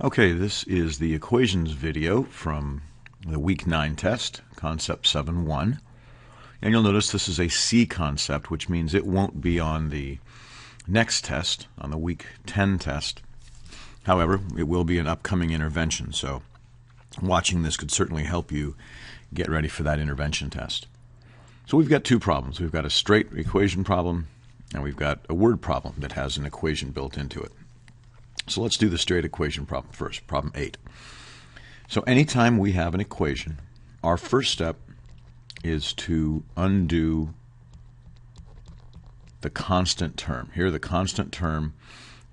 Okay, this is the equations video from the Week 9 test, Concept 7.1. And you'll notice this is a C concept, which means it won't be on the next test, on the Week 10 test. However, it will be an upcoming intervention, so watching this could certainly help you get ready for that intervention test. So we've got two problems. We've got a straight equation problem, and we've got a word problem that has an equation built into it. So let's do the straight equation problem first, problem 8. So anytime we have an equation, our first step is to undo the constant term. Here the constant term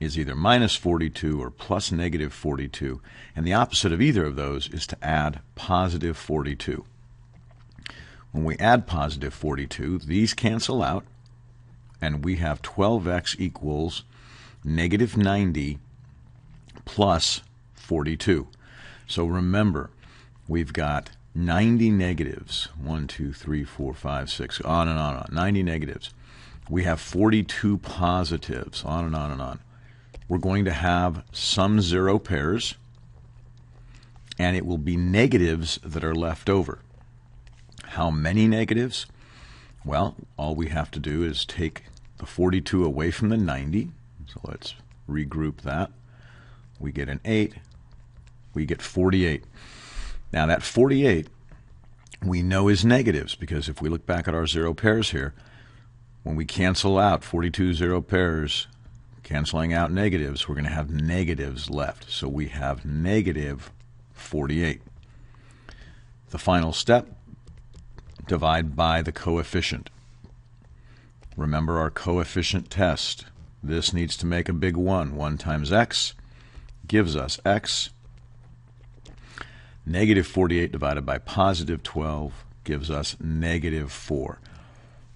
is either minus 42 or plus negative 42, and the opposite of either of those is to add positive 42. When we add positive 42, these cancel out, and we have 12x equals negative 90 plus 42. So remember, we've got 90 negatives. 1, 2, 3, 4, 5, 6, on and on and on. 90 negatives. We have 42 positives, on and on and on. We're going to have some zero pairs, and it will be negatives that are left over. How many negatives? Well, all we have to do is take the 42 away from the 90. So let's regroup that. We get an 8. We get 48. Now that 48 we know is negatives, because if we look back at our zero pairs here, when we cancel out 42 zero pairs, canceling out negatives, we're going to have negatives left. So we have negative 48. The final step, divide by the coefficient. Remember our coefficient test. This needs to make a big 1. 1 times x gives us x. Negative 48 divided by positive 12 gives us negative 4.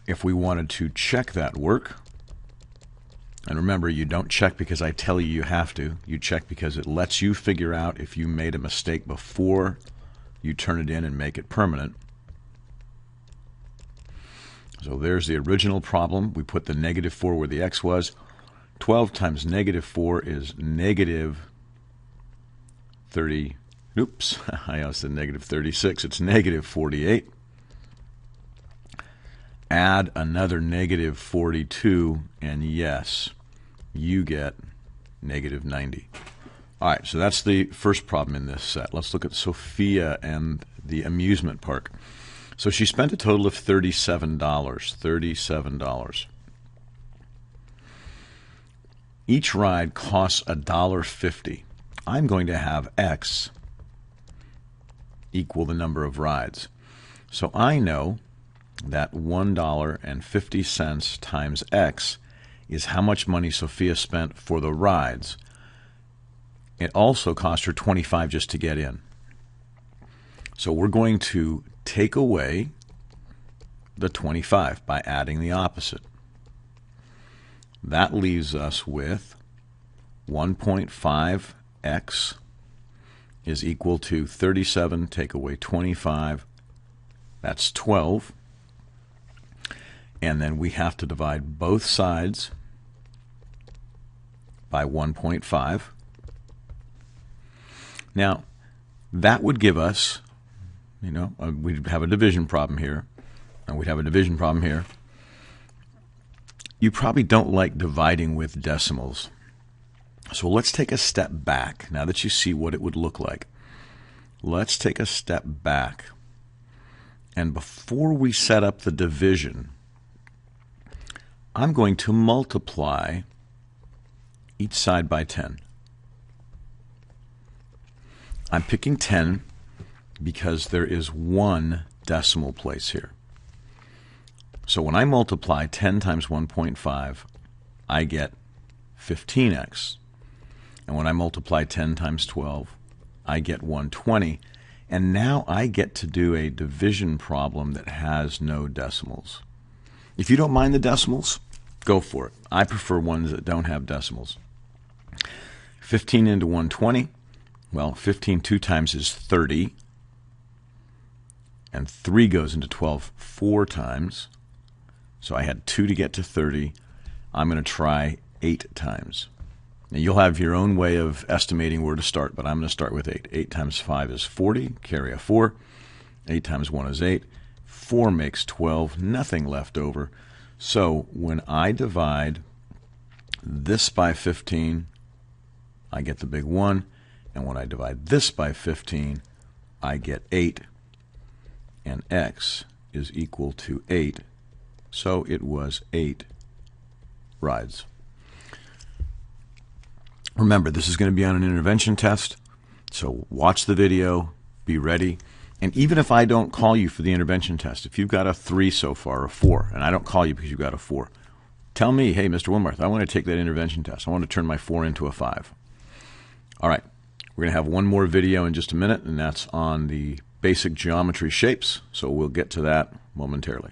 If we wanted to check that work, and remember, you don't check because I tell you you have to. You check because it lets you figure out if you made a mistake before you turn it in and make it permanent. So there's the original problem. We put the negative 4 where the x was. 12 times negative 4 is negative 30. Oops, I almost said negative 36. It's negative 48. Add another negative 42, and yes, you get negative 90. All right, so that's the first problem in this set. Let's look at Sophia and the amusement park. So she spent a total of $37. $37. Each ride costs $1.50. I'm going to have x equal the number of rides. So I know that $1.50 times x is how much money Sophia spent for the rides. It also cost her $25 just to get in. So we're going to take away the 25 by adding the opposite. That leaves us with 1.5x is equal to 37, take away 25, that's 12. And then we have to divide both sides by 1.5. Now, that would give us, we'd have a division problem here, and we'd have a division problem here. You probably don't like dividing with decimals. So let's take a step back, now that you see what it would look like. Let's take a step back. And before we set up the division, I'm going to multiply each side by 10. I'm picking 10 because there is one decimal place here. So when I multiply 10 times 1.5, I get 15x. And when I multiply 10 times 12, I get 120. And now I get to do a division problem that has no decimals. If you don't mind the decimals, go for it. I prefer ones that don't have decimals. 15 into 120. Well, 15 two times is 30. And 3 goes into 12 4 times. So I had 2 to get to 30. I'm going to try 8 times. Now, you'll have your own way of estimating where to start, but I'm going to start with 8. 8 times 5 is 40, carry a 4. 8 times 1 is 8. 4 makes 12, nothing left over. So when I divide this by 15, I get the big 1. And when I divide this by 15, I get 8. And x is equal to 8. So it was 8 rides. Remember, this is going to be on an intervention test, so watch the video, be ready. And even if I don't call you for the intervention test, if you've got a 3 so far, or a 4, and I don't call you because you've got a 4, tell me, hey, Mr. Willmarth, I want to take that intervention test. I want to turn my 4 into a 5. All right, we're going to have one more video in just a minute, and that's on the basic geometry shapes, so we'll get to that momentarily.